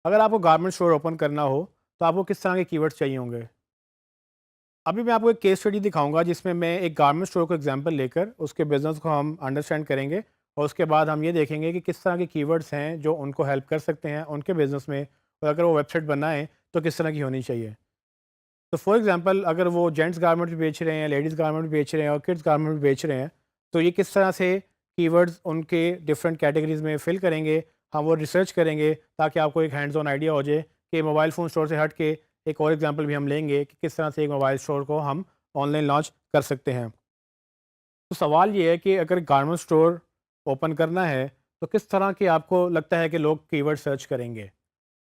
अगर आपको garment store open करना हो, तो आपको किस तरह के कीवर्ड्स चाहिए होंगे? अभी मैं आपको एक केस स्टडी दिखाऊँगा जिसमें मैं एक गारमेंट स्टोर को एग्ज़ाम्पल लेकर उसके बिज़नेस को हम अंडरस्टैंड करेंगे और उसके बाद हम ये देखेंगे कि किस तरह के कीवर्ड्स हैं जो उनको हेल्प कर सकते हैं उनके बिज़नेस में, और अगर वो वेबसाइट बनाएँ तो किस तरह की होनी चाहिए। तो फॉर एग्ज़ाम्पल अगर वो जेंट्स गारमेंट भी बेच रहे हैं, लेडीज़ गारमेंट भी बेच रहे हैं और किड्स गारमेंट भी बेच रहे हैं, तो ये किस तरह से कीवर्ड्स उनके डिफरेंट कैटेगरीज़ में फ़िल करेंगे, हम वो रिसर्च करेंगे ताकि आपको एक हैंड्स ऑन आइडिया हो जाए कि मोबाइल फ़ोन स्टोर से हट के एक और एग्ज़ाम्पल भी हम लेंगे कि किस तरह से एक मोबाइल स्टोर को हम ऑनलाइन लॉन्च कर सकते हैं। तो सवाल ये है कि अगर गारमेंट स्टोर ओपन करना है, तो किस तरह के आपको लगता है कि लोग कीवर्ड सर्च करेंगे?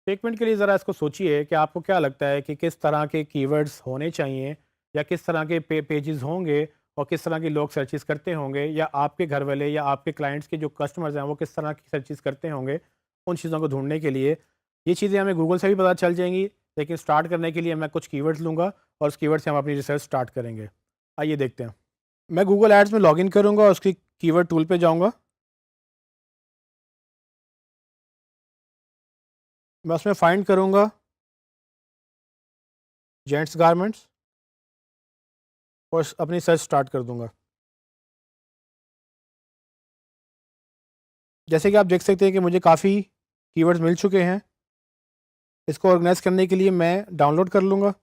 तो 1 मिनट के लिए ज़रा इसको सोचिए कि आपको क्या लगता है कि किस तरह के कीवर्ड्स होने चाहिए या किस तरह के पेजेस होंगे और किस तरह के लोग सर्चेस करते होंगे, या आपके घर वाले या आपके क्लाइंट्स के जो कस्टमर्स हैं वो किस तरह की सर्चेस करते होंगे उन चीज़ों को ढूंढने के लिए। ये चीज़ें हमें गूगल से भी पता चल जाएंगी, लेकिन स्टार्ट करने के लिए मैं कुछ कीवर्ड्स लूँगा और उस कीवर्ड से हम अपनी रिसर्च स्टार्ट करेंगे। आइए देखते हैं। मैं गूगल एड्स में लॉगिन करूँगा और उसकी कीवर्ड टूल पे जाऊँगा। मैं उसमें फाइंड करूँगा जेंट्स गारमेंट्स और अपनी सर्च स्टार्ट कर दूँगा। जैसे कि आप देख सकते हैं कि मुझे काफ़ी कीवर्ड्स मिल चुके हैं। इसको ऑर्गेनाइज़ करने के लिए मैं डाउनलोड कर लूँगा।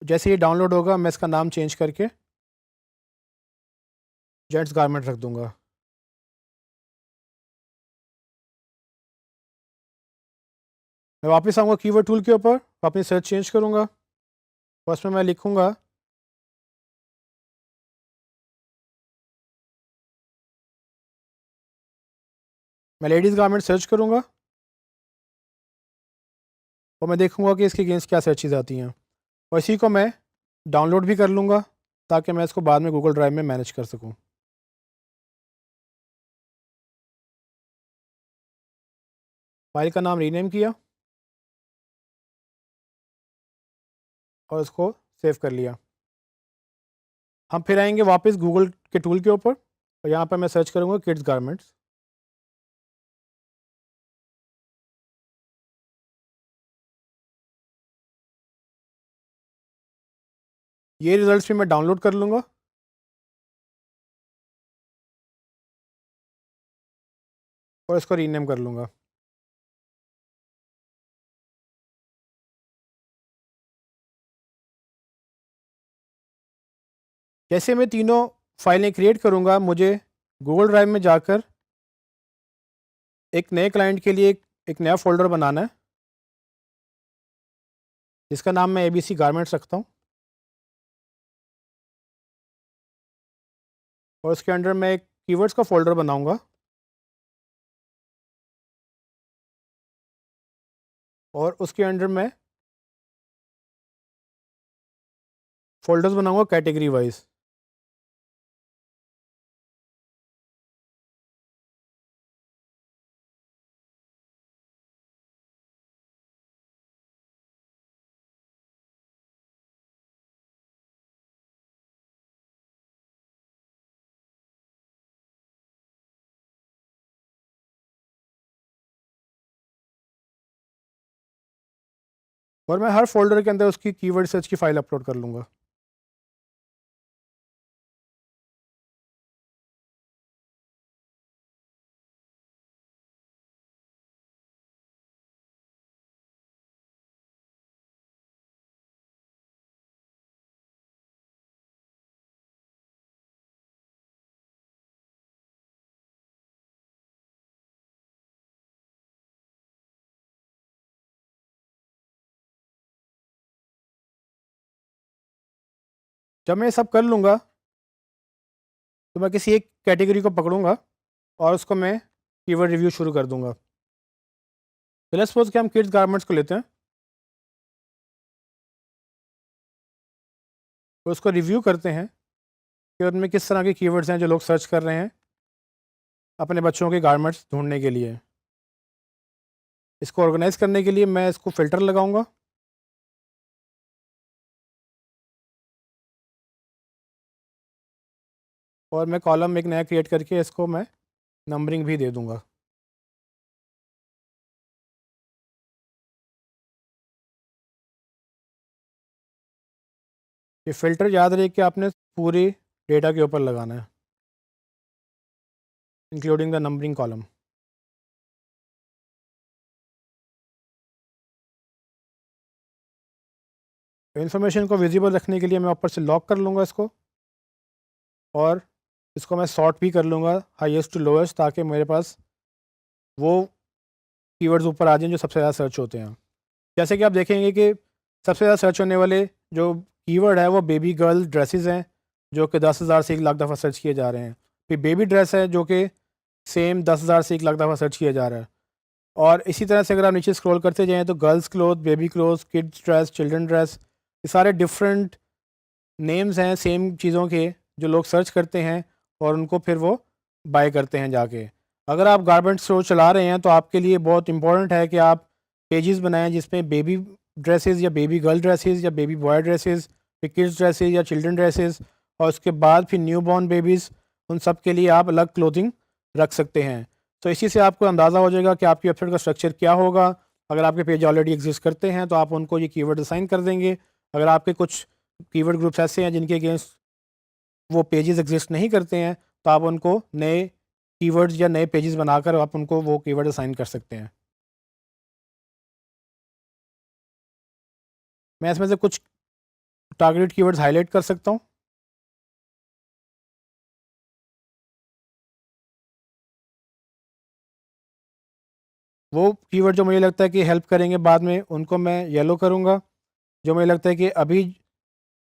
जैसे ये डाउनलोड होगा मैं इसका नाम चेंज करके जेंट्स गारमेंट रख दूँगा। मैं वापस आऊँगा कीवर्ड टूल के ऊपर, अपनी सर्च चेंज करूँगा और उसमें मैं लिखूँगा मैं लेडीज़ गारमेंट सर्च करूँगा और मैं देखूँगा कि इसके अगेंस्ट क्या सर्चेज़ आती हैं और इसी को मैं डाउनलोड भी कर लूँगा ताकि मैं इसको बाद में गूगल ड्राइव में मैनेज कर सकूँ। फ़ाइल का नाम रीनेम किया और उसको सेव कर लिया। हम फिर आएँगे वापस गूगल के टूल के ऊपर और यहाँ पर मैं सर्च करूँगा किड्स गारमेंट्स। ये रिज़ल्ट्स भी मैं डाउनलोड कर लूँगा और इसको रीनेम कर लूँगा। जैसे मैं तीनों फाइलें क्रिएट करूँगा, मुझे गूगल ड्राइव में जाकर एक नए क्लाइंट के लिए एक नया फ़ोल्डर बनाना है, जिसका नाम मैं एबीसी गारमेंट्स रखता हूँ और उसके अंडर मैं एक कीवर्ड्स का फ़ोल्डर बनाऊँगा और उसके अंडर मैं फ़ोल्डर्स बनाऊँगा कैटेगरी वाइज़। और मैं हर फ़ोल्डर के अंदर उसकी कीवर्ड सर्च की फ़ाइल अपलोड कर लूँगा। जब मैं ये सब कर लूँगा, तो मैं किसी एक कैटेगरी को पकड़ूँगा और उसको मैं कीवर्ड रिव्यू शुरू कर दूँगा। तो लेट्स सपोज़ कि हम किड्स गारमेंट्स को लेते हैं और उसको रिव्यू करते हैं कि उनमें किस तरह के कीवर्ड्स हैं जो लोग सर्च कर रहे हैं अपने बच्चों के गारमेंट्स ढूँढने के लिए। इसको ऑर्गेनाइज़ करने के लिए मैं इसको फ़िल्टर लगाऊँगा और मैं कॉलम एक नया क्रिएट करके इसको मैं नंबरिंग भी दे दूँगा। ये फ़िल्टर याद रहे कि आपने पूरे डेटा के ऊपर लगाना है, including the numbering column. Information को विजिबल रखने के लिए मैं ऊपर से लॉक कर लूँगा इसको, और इसको मैं सॉर्ट भी कर लूँगा हाईएस्ट टू लोएस्ट, ताकि मेरे पास वो कीवर्ड्स ऊपर आ जाएँ जो सबसे ज़्यादा सर्च होते हैं। जैसे कि आप देखेंगे कि सबसे ज़्यादा सर्च होने वाले जो कीवर्ड है वो बेबी गर्ल ड्रेसेस हैं, जो कि 10,000 से 1 लाख दफ़ा सर्च किए जा रहे हैं। फिर बेबी ड्रेस है जो कि सेम 10,000 से 1 लाख दफ़ा सर्च किया जा रहा है। और इसी तरह से अगर आप नीचे स्क्रॉल करते जाएँ तो girls cloth, baby clothes, kids dress, children dress, ये सारे डिफरेंट नेम्स हैं सेम चीज़ों के, जो लोग सर्च करते हैं और उनको फिर वो बाय करते हैं जाके। अगर आप गारमेंट स्टोर चला रहे हैं तो आपके लिए बहुत इंपॉर्टेंट है कि आप पेजेस बनाएं जिसमें बेबी ड्रेसेस या बेबी गर्ल ड्रेसेस या बेबी बॉय ड्रेसेस, फिर किड्स ड्रेसेस या चिल्ड्रन ड्रेसेस, और उसके बाद फिर न्यू बॉर्न बेबीज़, उन सब के लिए आप अलग क्लोथिंग रख सकते हैं। तो इसी से आपको अंदाज़ा हो जाएगा कि आपकी वेबसाइट का स्ट्रक्चर क्या होगा। अगर आपके पेज ऑलरेडी एग्जिस्ट करते हैं तो आप उनको ये कीवर्ड असाइन कर देंगे। अगर आपके कुछ कीवर्ड ग्रुप्स ऐसे हैं जिनके अगेंस्ट वो पेजेस एग्जिस्ट नहीं करते हैं, तो आप उनको नए कीवर्ड्स या नए पेजेस बनाकर आप उनको वो कीवर्ड असाइन कर सकते हैं। मैं इसमें से कुछ टारगेटेड कीवर्ड्स हाईलाइट कर सकता हूँ। वो कीवर्ड जो मुझे लगता है कि हेल्प करेंगे बाद में, उनको मैं येलो करूँगा। जो मुझे लगता है कि अभी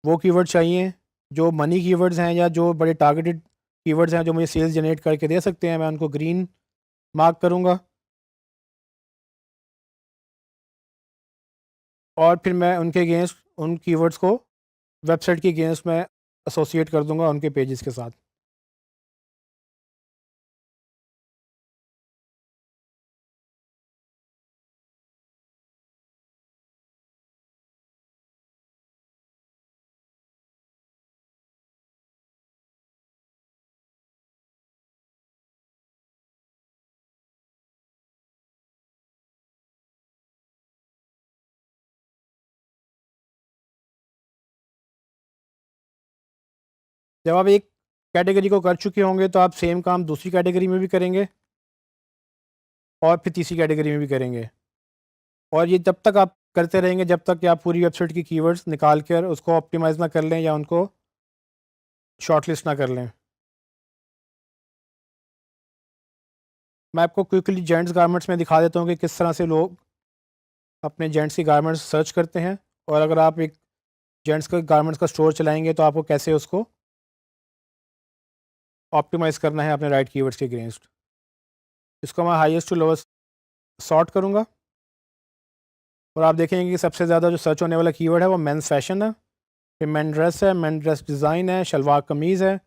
वो कीवर्ड चाहिए, जो मनी कीवर्ड्स हैं या जो बड़े टारगेटेड कीवर्ड्स हैं जो मुझे सेल्स जनरेट करके दे सकते हैं, मैं उनको ग्रीन मार्क करूँगा। और फिर मैं उनके अगेंस्ट उन कीवर्ड्स को वेबसाइट के अगेंस्ट मैं एसोसिएट कर दूँगा उनके पेजेस के साथ। जब आप एक कैटेगरी को कर चुके होंगे तो आप सेम काम दूसरी कैटेगरी में भी करेंगे और फिर तीसरी कैटेगरी में भी करेंगे, और ये तब तक आप करते रहेंगे जब तक कि आप पूरी वेबसाइट की कीवर्ड्स निकाल कर उसको ऑप्टिमाइज़ ना कर लें या उनको शॉर्टलिस्ट ना कर लें। मैं आपको क्विकली जेंट्स गारमेंट्स में दिखा देता हूँ कि किस तरह से लोग अपने जेंट्स की गारमेंट्स सर्च करते हैं, और अगर आप एक जेंट्स का गारमेंट्स का स्टोर चलाएँगे तो आपको कैसे उसको ऑप्टिमाइज़ करना है अपने राइट कीवर्ड्स के अगेंस्ट। इसको मैं हाईएस्ट टू लोएस्ट सॉर्ट करूँगा, और आप देखेंगे कि सबसे ज़्यादा जो सर्च होने वाला कीवर्ड है वो मेंस फैशन है, फिर मेन ड्रेस है, मेन ड्रेस डिज़ाइन है, शलवार कमीज़ है,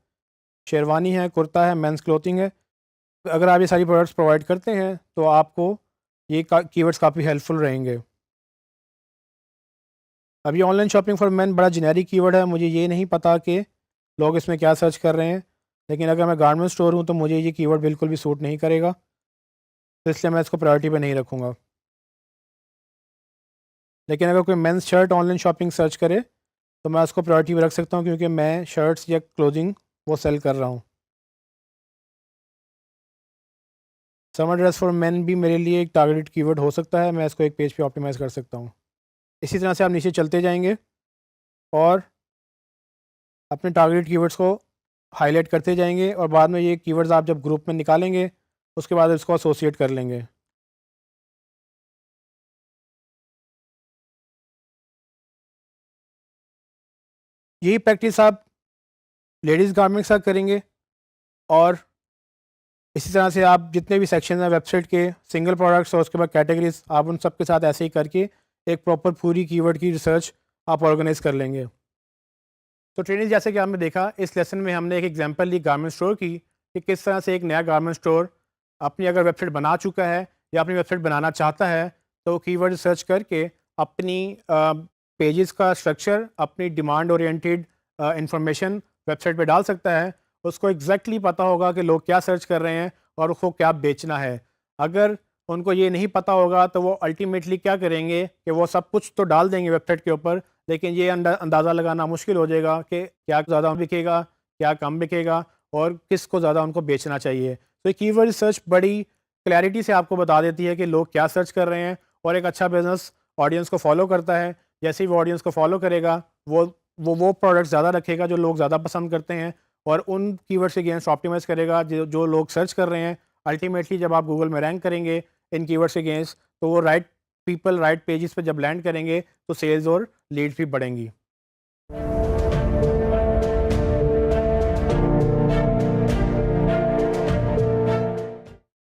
शेरवानी है, कुर्ता है, मेंस क्लोथिंग है। अगर आप ये सारी प्रोडक्ट्स प्रोवाइड करते हैं तो आपको ये कीवर्ड्स काफ़ी हेल्पफुल रहेंगे। अभी ऑनलाइन शॉपिंग फॉर मेन बड़ा जेनेरिक कीवर्ड है, मुझे ये नहीं पता कि लोग इसमें क्या सर्च कर रहे हैं, लेकिन अगर मैं गारमेंट स्टोर हूँ तो मुझे ये कीवर्ड बिल्कुल भी सूट नहीं करेगा, तो इसलिए मैं इसको प्रायोरिटी पे नहीं रखूँगा। लेकिन अगर कोई men's shirt online shopping search करे तो मैं उसको प्रायोरिटी पे रख सकता हूँ, क्योंकि मैं शर्ट्स या क्लोथिंग वो सेल कर रहा हूँ। समर ड्रेस फॉर मेन भी मेरे लिए एक टारगेटेड कीवर्ड हो सकता है, मैं इसको एक पेज पे ऑप्टिमाइज़ कर सकता हूँ। इसी तरह से आप नीचे चलते जाएंगे और अपने टारगेटेड कीवर्ड्स को हाईलाइट करते जाएंगे, और बाद में ये कीवर्ड्स आप जब ग्रुप में निकालेंगे उसके बाद इसको एसोसिएट कर लेंगे। यही प्रैक्टिस आप लेडीज़ गारमेंट्स के साथ करेंगे, और इसी तरह से आप जितने भी सेक्शन हैं वेबसाइट के, सिंगल प्रोडक्ट्स और उसके बाद कैटेगरीज, आप उन सब के साथ ऐसे ही करके एक प्रॉपर पूरी कीवर्ड की रिसर्च आप ऑर्गेनाइज कर लेंगे। तो ट्रेनिंग, जैसे कि आपने देखा इस लेसन में हमने एक एग्जांपल ली गारमेंट स्टोर की, कि किस तरह से एक नया गारमेंट स्टोर अपनी अगर वेबसाइट बना चुका है या अपनी वेबसाइट बनाना चाहता है तो कीवर्ड सर्च करके अपनी पेजेस का स्ट्रक्चर, अपनी डिमांड ओरिएंटेड इंफॉर्मेशन वेबसाइट पे डाल सकता है। उसको एग्जैक्टली पता होगा कि लोग क्या सर्च कर रहे हैं, और उसको क्या बेचना है। अगर उनको ये नहीं पता होगा तो वो अल्टीमेटली क्या करेंगे कि वो सब कुछ तो डाल देंगे वेबसाइट के ऊपर, लेकिन ये अंदाज़ा लगाना मुश्किल हो जाएगा कि क्या ज़्यादा बिकेगा, क्या कम बिकेगा और किसको ज़्यादा उनको बेचना चाहिए। तो ये कीवर्ड रिसर्च बड़ी क्लैरिटी से आपको बता देती है कि लोग क्या सर्च कर रहे हैं, और एक अच्छा बिज़नेस ऑडियंस को फॉलो करता है। जैसे ही वो ऑडियंस को फॉलो करेगा, वो प्रोडक्ट ज़्यादा रखेगा जो लोग ज़्यादा पसंद करते हैं, और उन कीवर्ड्स के अगेंस्ट ऑप्टिमाइज़ करेगा जो जो लोग सर्च कर रहे हैं। अल्टीमेटली जब आप गूगल में रैंक करेंगे इन कीवर्ड्स के अगेंस्ट, तो वो राइट पीपल राइट पेजेस पे जब लैंड करेंगे तो सेल्स और लीड्स भी बढ़ेंगी।